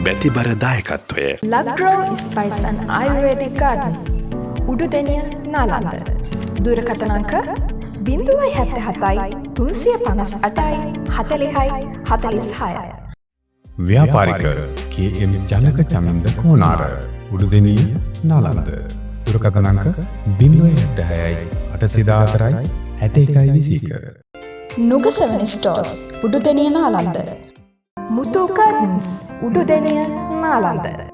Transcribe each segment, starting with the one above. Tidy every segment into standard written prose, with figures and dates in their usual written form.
බැතිබර දායකත්වය Lakgrow spices and ආයුර්වේදික් garden උඩුදෙනිය Nalanda දුරකථන අංක 077යි 358යි 40යි 46. ව්‍යාපාරික KM ජනක චමින්ද කෝනාර උඩුදෙනිය නාලන්ද දුරකථන අංක 076යි 814යි 6121. නුගසවන ස්ටෝර්ස් උඩුදෙනිය නාලන්ද මුතු ගාඩන්ස් උඩුදෙනිය නාලන්ද.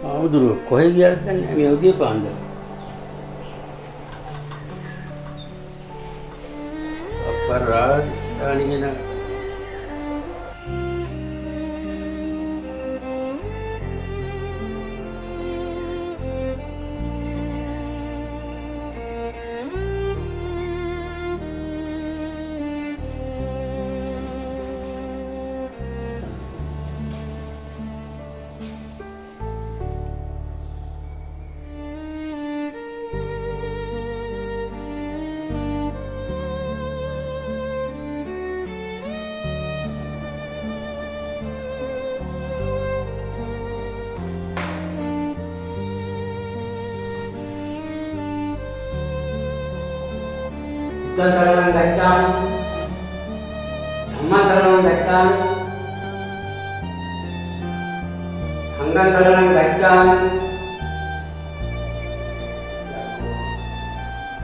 ආමුදුර කොහෙ ගියාද දැන් මේ උදේ පාන්දර අපරාධ දානිගෙන Buddha gacchami Dhamma gacchami Sangha gacchami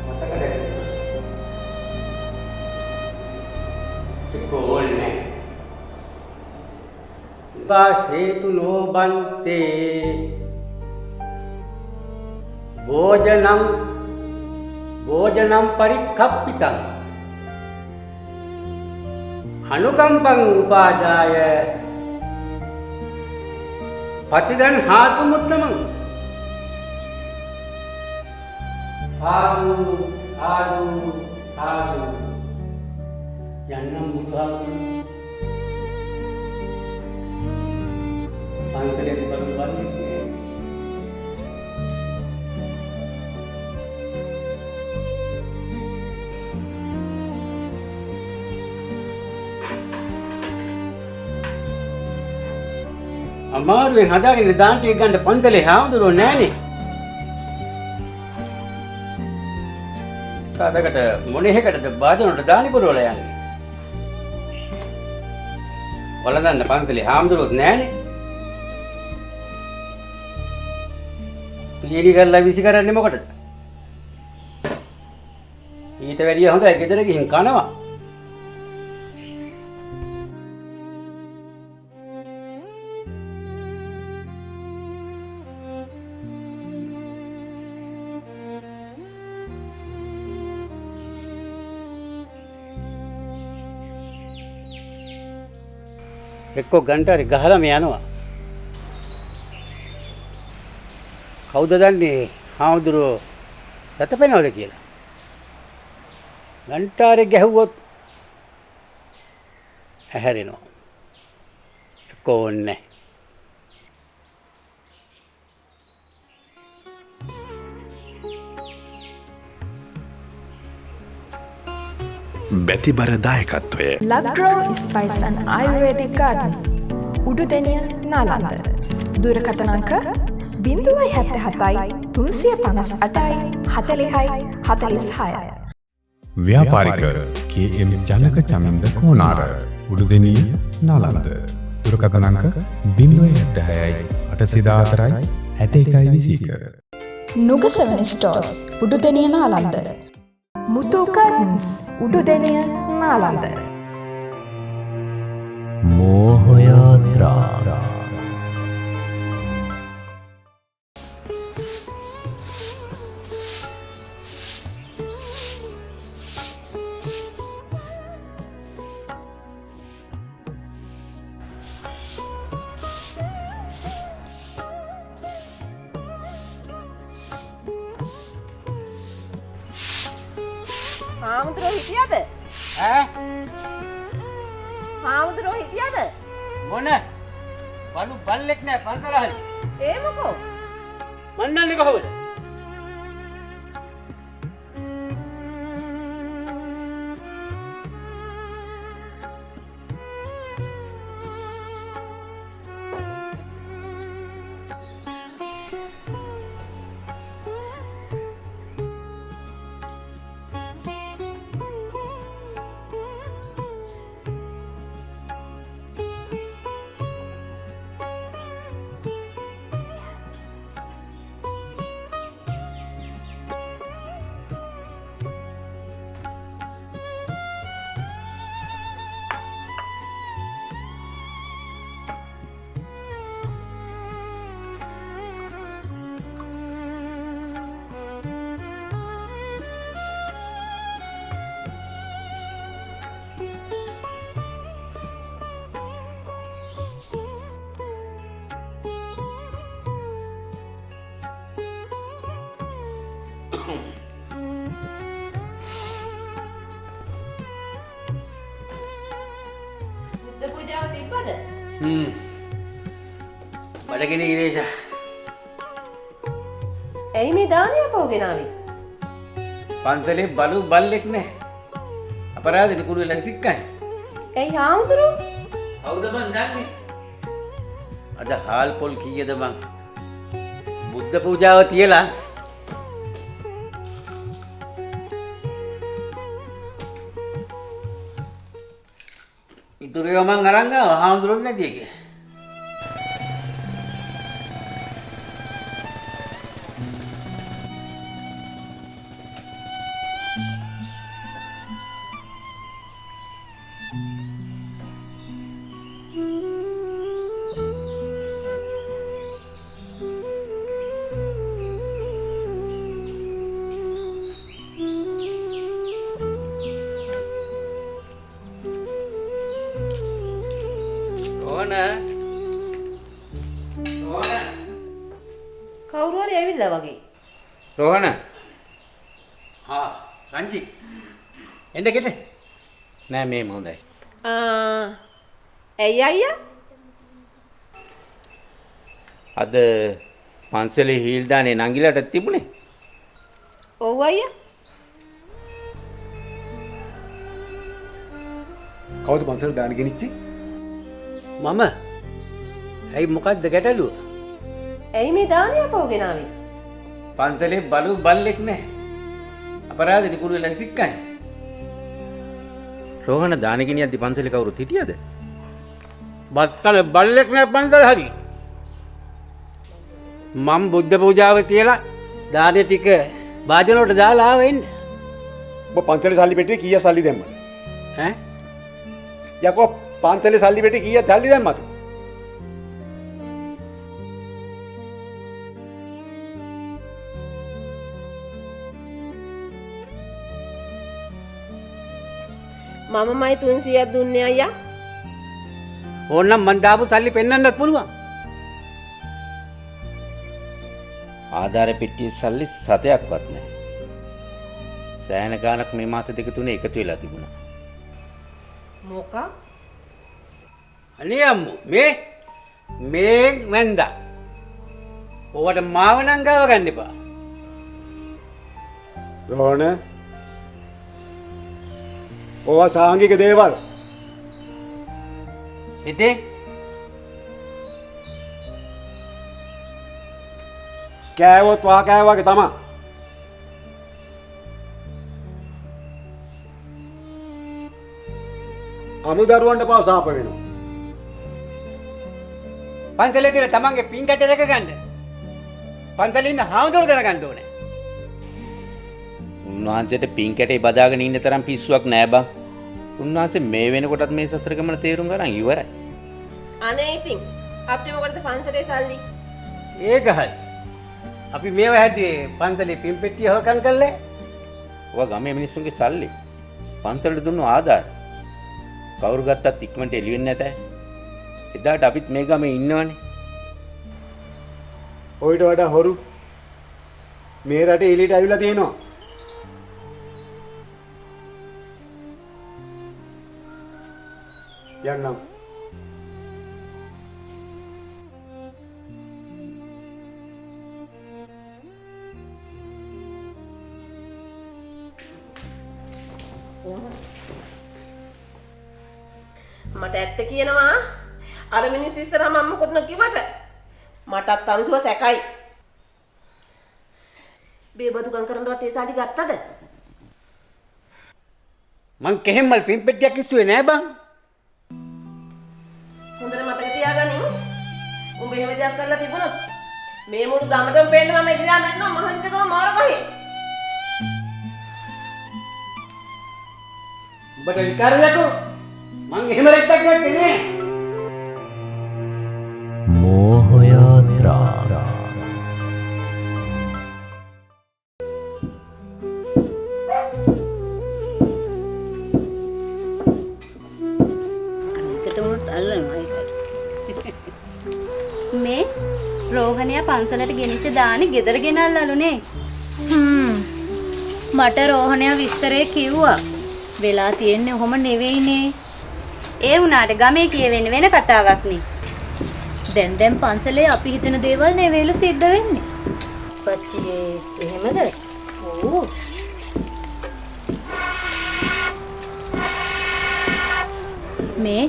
Matakada Ekko olne Vasetu no bante Bojanam parikappitam Anukampang upadaya Patidan hatumuttamam Sadhu, sadhu, sadhu Jannam buddham Pangkalit parubalis අමාරුවෙන් හදාගෙන දාන්න එක ගන්න පන්තලේ හාමුදුරුවෝ නෑනේ. කාටකට මොන එකකටද බාදනට දානි පුරවල යන්නේ. වලඳන්න පන්තලේ හාමුදුරුවෝත් නෑනේ. පිළිලි කරලා විසි කරන්නේ මොකටද? ඊට වැඩිය හොඳයි ගෙදර ගිහින් කනවා. එක්කෝ ගන්ටාරි ගහලම යනවා. කවුද දන්නේ හාමුදුරුවෝ සතපෙනවද කියලා? ගන්ටාරි ගැහුවොත් ඇහැරෙනවා. එක්කෝ ඕන්නේ. බැතිබර දායකත්වය Luggrow Spice and Ayurvedic Garden Ududeniya Nalanda දුරකථන අංක 077යි 358යි 40යි 46 ව්‍යාපාරික KM ජනක චමින්ද කෝනාර උඩුදෙනිය නාලන්ද දුරකථන අංක 076යි 814යි 61යි 21 නුගසවන ස්ටෝර්ස් උඩුදෙනිය නාලන්ද මුතු කර්ටන්ස් උඩුදෙනිය නාලන්ද මෝහයාත්‍රා හාමුදුරුවෝ හිටියද? ඈ හාමුදුරුවෝ හිටියද? මොන? බලු බල්ලෙක් නෑ පන්සලහල්. ඒ මොකෝ? මන්නන්නේ කොහොමද? හිටියාව තිබ්බද? බඩගිනි ඉරේෂා. ඇයි මේ දානිය පොගෙන ආවේ? පන්සලේ බලු බල්ලෙක් නෑ. අපරාධෙ කුඩු ළඟ සික්කයි. ඇයි හාමුදුරු? කවුද මන් දන්නේ? අද හාල් පොල් කීයද මං? බුද්ධ පූජාව තියලා ඉතුරු ඒවා මං අරන් ආවා හාමුදුරුවෝ නැති එකේ. කවුරු හරි ඇවිල්ලා වගේ. රෝහණ. රංජි. එන්න ගෙට. නෑ මේ හොඳයි. ඇයි අයියා? අද පන්සලේ හීල් දානේ නංගිලාට තිබුණේ. ඔව් අයියා. කවුද පන්සල දාන ගෙනිච්චි? මම. ඇයි මොකද්ද ගැටලුව? ඇයි මේ දානිය පොගෙන ආවේ? පන්සලේ බලු බල්ලෙක් නෑ. අපරාධෙ කුඩු ළඟ සික්කයි. රෝහණ දාන ගෙනියද්දි පන්සලේ කවුරුත් හිටියද? බත්තල බල්ලෙක් නෑ පන්සල හරි. මම බුද්ධ පූජාව තියලා දානේ ටික වාදන වලට දාලා ආවෙ ඉන්න. ඔබ පන්සලේ සල්ලි පෙට්ටියේ කීයක් සල්ලි දැම්මද? ඈ? යකෝ පන්සලේ සල්ලි පෙට්ටියේ කීයක් සල්ලි දැම්මද? මමමයි 300ක් දුන්නේ අයියා. ඕන්නම් මන් දාපු සල්ලි පෙන්වන්නත් පුළුවන්. ආධාර පෙට්ටියේ සල්ලි 7ක්වත් නැහැ. සෑහෙන ගාණක් මේ මාස දෙක තුනේ එකතු වෙලා තිබුණා. මොකක්? අනේ අම්මෝ මේ මන්දා. ඕවට මාව නම් ගාව ගන්න එපා. රෝහණ ඕවා සාංගික දේවල්. ඉතින් කෑවොත් වා කෑවා වගේ තමයි. අමුදරුවන්ට පාව සාප වෙනවා. පන්සලේ තියෙන තමන්ගේ පින් කැට දෙක ගන්න. පන්සලේ ඉන්න හාමුදුරුවෝ දැනගන්න ඕනේ. උන්වහන්සේට පින් කැටේ බදාගෙන ඉන්න තරම් පිස්සුවක් නෑ බං. උන්වහන්සේ මේ වෙනකොටත් මේ සතර ගමන තේරුම් ගන්න ඉවරයි. අනේ ඉතින් අපිට මොකටද පන්සලේ සල්ලි? ඒක හරි. අපි මේව හැදුවේ පන්සලේ පින් පෙට්ටිය හොරකම් කළේ. ඔය ගමේ මිනිස්සුන්ගේ සල්ලි. පන්සලට දුන්නු ආදාර. කවුරු ගත්තත් ඉක්මනට එළි වෙන්නේ නැතයි. එදාට අපිත් මේ ගමේ ඉන්නවනේ. ඔයිට වඩා හොරු මේ රටේ එළියට ඇවිල්ලා තියෙනවා. යන්නම්. මට ඇත්ත කියනවා අර මිනිස්සු ඉස්සරහා මම මොකොත් නොකියවට මටත් තවුසුව සැකයි. බේබදුකම් කරනවත් ඒ සාටි ගත්තද? මං කෙහෙම්මල් පින් පෙට්ටියක් ඉස්සුවේ නෑ බං. හොඳට මතක තියාගනින්. උඹ එහෙම දෙයක් කරලා තිබුණොත් මේ මුළු ගමටම පේන්න මම එදිනා මැන්නවා මහන්සිකම මාර ගහේ. උඹට විකාරයකෝ මං එහෙම රෙද්දක් වෙන්නේ නෑ. මෝහයාත්‍රා මේ රෝහණයා පන්සලට ගෙනිච්ච දානි ගෙදර ගෙනල්ලාලුනේ. මට රෝහණයා විස්තරේ කිව්වා. වෙලා තියෙන්නේ ඔහොම නෙවෙයිනේ. ඒ වුණාට ගමේ කියවෙන්නේ වෙන කතාවක් නේ. දැන් පන්සලේ අපි හිතන දේවල් නෙවෙයිල සිද්ධ වෙන්නේ. පච්චියේ එහෙමද? ඔව්. මේ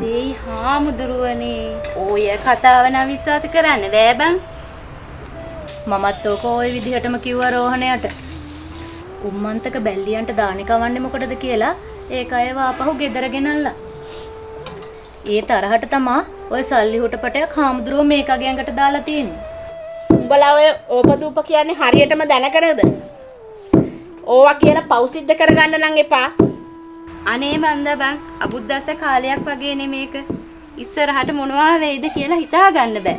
දෙයි හාමුදුරුවනේ ඔය කතාව නම් විශ්වාස කරන්න බෑ බං. මමත් ඕක ওই විදිහටම කිව්වා රෝහණයට. උම්මන්තක බැල්ලියන්ට දානි කවන්නේ මොකටද කියලා ඒක අයව ආපහු ගෙදර ගෙනල්ලා. ඒ තරහට තමා ඔය සල්ලි හුටපටයක් හාමුදුරුව මේකගේ ඇඟට දාලා තියෙන්නේ. උඹලා ඔය ඕපදූප කියන්නේ හරියටම දැනකරද? ඕවා කියලා පෞසිද්ධ කරගන්න නම් එපා. අනේ මන්ද බං අබුද්දස්ස කාලයක් වගේ නෙමේක. ඉස්සරහට මොනවා වෙයිද කියලා හිතා ගන්න බෑ.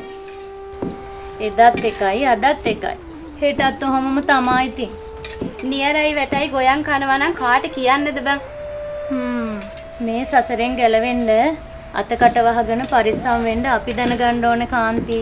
එදත් එකයි අදත් එකයි. හෙටත් ඔහොමම තමයි ඉතින්. නියරයි වැටයි ගොයන් කනවා නම් කාට කියන්නද බං? මේ සසරෙන් ගැලවෙන්න අතකට වහගෙන පරිස්සම් වෙන්න අපි දැනගන්න ඕන කාන්ති.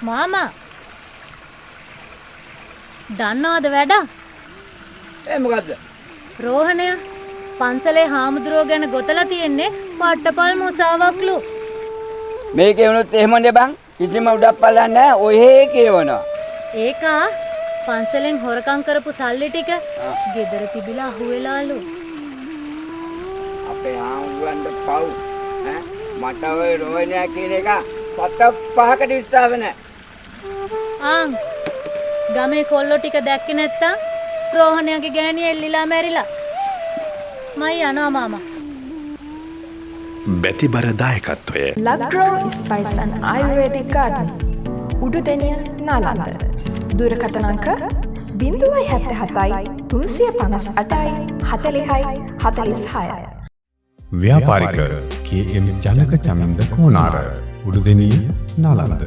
මාමා දන්නවද වැඩ? මොකද්ද? රෝහණය පන්සලේ හාමුදුරුවෝ ගැන ගොතලා තියෙන්නේ පට්ටපල් මොසාවක්ලු. මේකේ වුණොත් එහෙමනේ බං. කිසිම උඩක් පල්ලක් නැහැ. ඔහේ කියවනවා. ඒකා පන්සලෙන් හොරකම් කරපු සල්ලි ටික ගෙදර තිබිලා අහුවෙලාලු. අපේ හාමුදුරන්ට පව්. මට ඔය රෝහණයා කියන එක සත පහකට විශ්වාස නැහැ. ගමේ කොල්ලෝ ටික දැක්කේ නැත්තම් රෝහණයාගේ ගෑණිය එල්ලිලා මැරිලා. මයි යනවා මාමා. බැතිබර දායකත්වය Lakgrow spices and Ayurvedic Garden Ududeniya Nalanda. දුරකථන අංක 077 358 40 46. ව්‍යාපාරික KM ජනක චමින්ද කෝනාර උඩුදෙනිය නාලන්ද.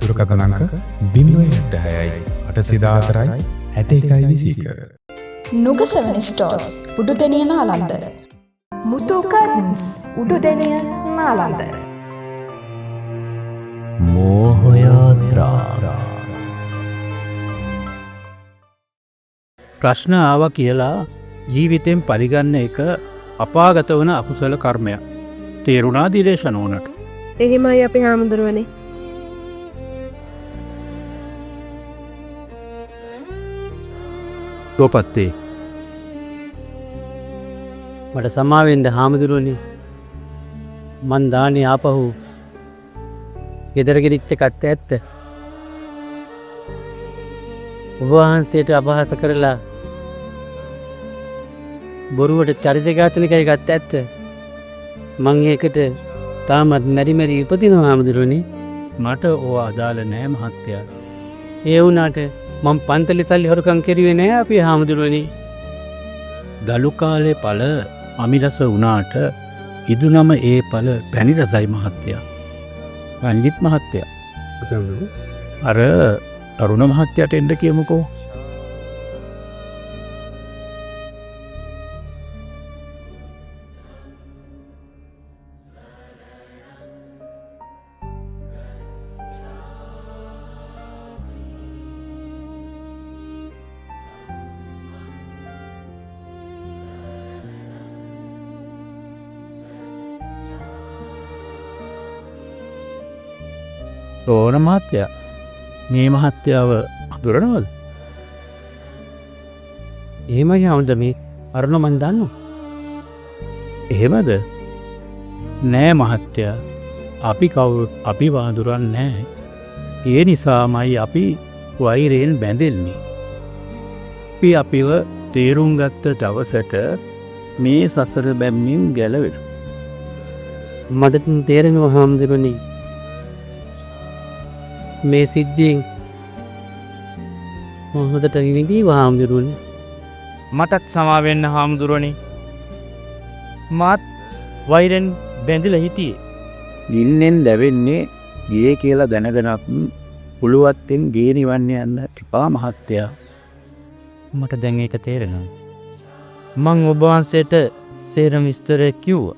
දුරකථන අංක 076 814 6121. නුගසවන ස්ටෝර්ස් උඩුදෙනිය නාලන්ද. මුතු කර්ටන්ස් උඩුදෙනිය නාලන්ද. මෝහයාත්‍රා ප්‍රශ්න ආවා කියලා ජීවිතෙන් පරිගන්න එක අපාගත වන අකුසල කර්මයක්. තේරුණා දිලේශන ඕනට? එහෙමයි අපි හාමුදුරුවනේ. ගෝපත්තේ මට සමාවෙන්ඩ හාමුදුරුවනි. මන් දානය ආපහු ගෙදරගෙනච්ච කට්ට ඇත්ත. ඔබවහන්සේට අපහස කරලා බොරුවට චරිතඝාතනකයි ගත්ත ඇත්ත. මං ඒකට තාමත් මැරිමැරි උපදිනවා හාමුදුරුවනි. මට ඕ අදාළ නෑ මහත්තයා. ඒ වුණාට මං පන්තලි සල්ලි හොරකම් කෙරුවේ නෑ අපි හාමුදුරුවනි. දළු කාලේ පල අමිරස වුණාට ඉදුනම ඒ පල පැණිරසයි මහත්තයා. රංජිත් මහත්තයා. අර තරුණ මහත්තයට එන්න කියමුකෝ. රෝණ මහත්තයා මේ මහත්යාව අඳුරනවද? එහෙමයි හවුද මේ අරුණ මන් දන්නු. එහෙමද? නෑ මහත්තයා. අපි කවුරුත් අපි වාඳුරන්නේ නෑ. ඒ නිසාමයි අපි වෛරයෙන් බැඳෙන්නේ. අපි අපිව තේරුම් ගත්ත දවසට මේ සසර බැම්මින් ගැලවෙන. මට තේරෙනවා හාමුදුරනේ. මේ සිද්ධියෙන් මොහොතට විඳී හාමුදුරුවනේ. මටත් සමා වෙන්න හාමුදුරුවනේ. මාත් වෛරෙන් බැඳිලා හිටියේ. නින්නෙන් දැවෙන්නේ ගේ කියලා දැනගෙනත් පුළුවත්ෙන් ගේ නිවන්න යන්න එපා මහත්තයා. මට දැන් ඒක තේරෙනවා. මං ඔබ වහන්සේට සේරම විස්තරය කිව්වා.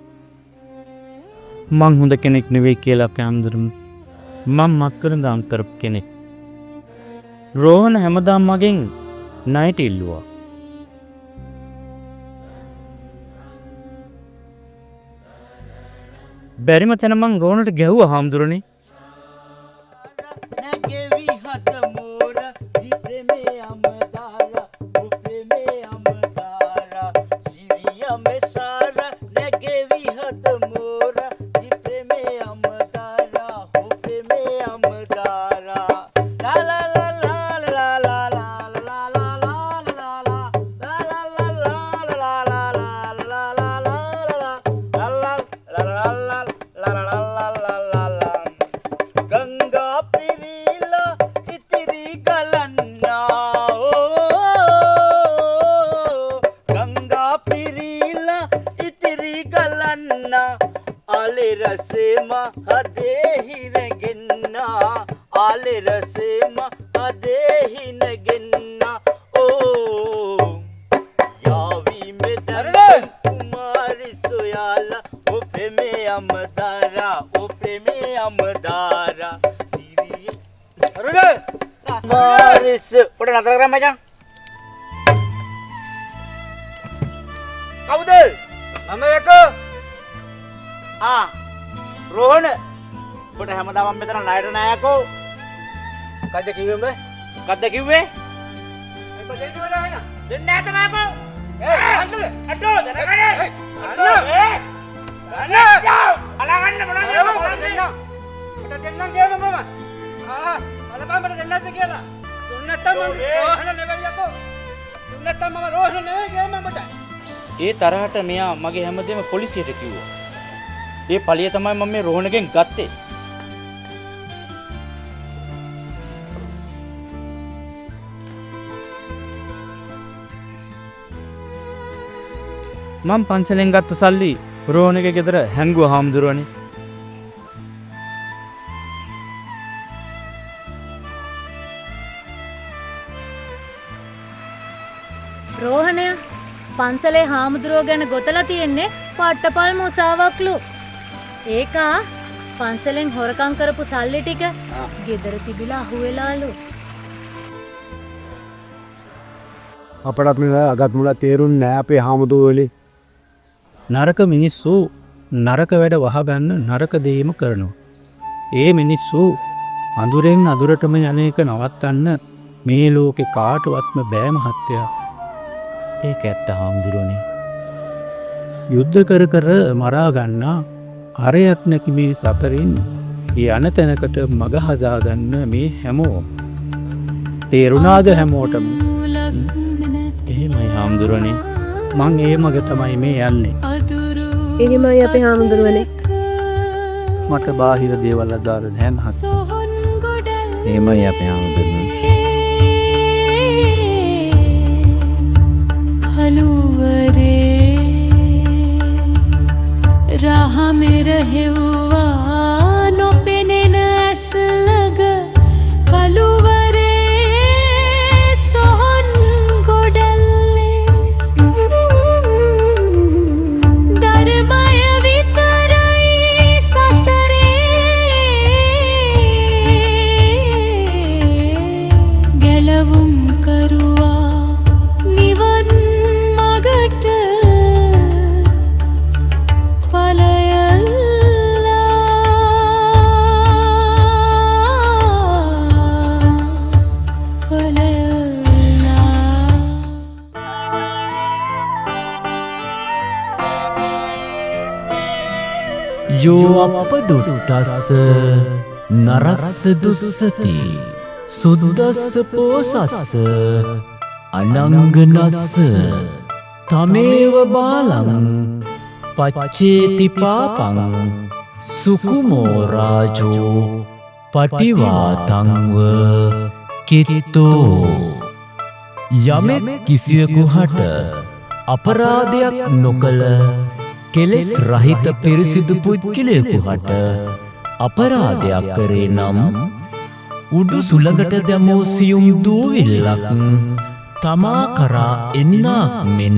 මං හොඳ කෙනෙක් නෙවෙයි කියලා අපේ හාමුදුරුවෝ. මං මක්කරන දාම්තරප් කෙනෙක්. රෝහණ හැමදාම මගෙන් ණයට ඉල්ලුවා. බැරිම තැන මං රෝහණට ගැහුවා හාමුදුරනේ. කවුද? මම එක. රෝහණ. ඔබට හැමදාම මෙතන ණයට නෑකෝ. කද්ද කිව්වේ උඹ? මොකද්ද කිව්වේ? ඒක දෙන්න වෙලා නේද? දෙන්න නෑ තමයි බෝ. අඬල. අඬෝ දරගන්නේ. අඬෝ. අලගන්න මොනවද කරන්නේ? මට දෙන්නම් කියනවා මම. බලපන් මට දෙන්නත් කියලා. දුන්නත්තම රෝහණ නෙවෙයි යකෝ. දුන්නත්තම මම රෝහණ නෙවෙයි කියන්නේ මට. ඒ තරහට මෙයා මගේ හැමදේම පොලිසියට කිව්වා. ඒ පළිය තමයි මම මේ රෝහණගෙන් ගත්තේ. මම පන්සලෙන් ගත්ත සල්ලි රෝහණගේ ගෙදර හැංගුවා හාමුදුරුවනේ. රෝහණය පන්සලේ හාමුදුරුවෝ ගැන ගොතලා තියෙන්නේ පට්ටපල් මුසාවක්ලු. ඒකා පන්සලෙන් හොරකම් කරපු සල්ලි ටික ගෙදර තිබිලා අහුවෙලාලු. අපටත් මේ අගත් මුල තේරුන්නේ නැහැ අපේ හාමුදුරුවෝලි. නරක මිනිස්සු නරක වැඩ වහගන්න නරක දේම කරනවා. ඒ මිනිස්සු අඳුරෙන් අඳුරටම යන එක නවත්තන්න මේ ලෝකේ කාටවත්ම බෑ මහත්තයා. ඒක ඇත්ත හාමුදුරුවනේ. යුද්ධ කර කර මරා ගන්නා අරයක් නැති මේ සතරින් යන තැනකට මග හදාගන්න මේ හැමෝම තේරුණාද හැමෝටම? එහෙමයි හාමුදුරුවනේ. මං ඒ මග තමයි මේ යන්නේ. එහෙමයි අපේ හාමුදුරුවනේ. මට බාහිර දේවල් අදාළ නැහැ මහත්තයා. එහෙමයි අපේ හාමුදුරුවනේ. हलुवरे रा යෝ අපදුට්ටස්ස නරස්ස දුස්සති සුද්දස්ස පෝසස්ස අනංගනස්ස තමේව බාලං පච්චේති පාපං සුකුමෝරාජෝ පටිවාතංව කිත්තෝ යමෙක් කිසිවෙකු හට අපරාධයක් නොකළ කෙලෙස් රහිත පිරිසිදු පුද්ගලයෙකු හට අපරාධයක් කරේ නම් උඩු සුළඟට දැමූ සියුම් දූවිල්ලක් තමා කරා එන්නාක් මෙන්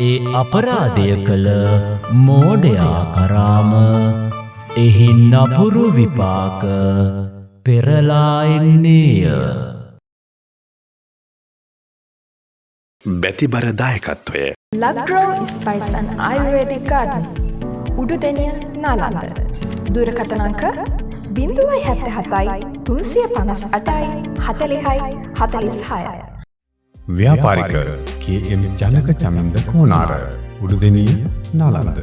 ඒ අපරාධය කළ මෝඩයා කරාම එහි නපුරු විපාක පෙරලා එන්නේය. බැතිබර දායකත්වය ලක්රෝ ස්පයිස් and ආයුර්වේදික් ගාඩන් උඩුදෙනිය නාලන්ද දුරකථන අංක 077යි 358යි 40යි 46. ව්‍යාපාරික KM ජනක චමින්ද කෝනාර උඩුදෙනිය නාලන්ද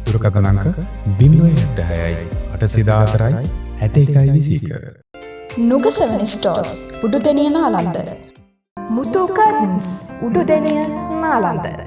දුරකථන අංක 076යි 814යි 61යි 21. නුගසවන ස්ටෝර්ස් උඩුදෙනිය නාලන්ද මුතු කර්ටන්ස් උඩුදෙනිය නාලන්ද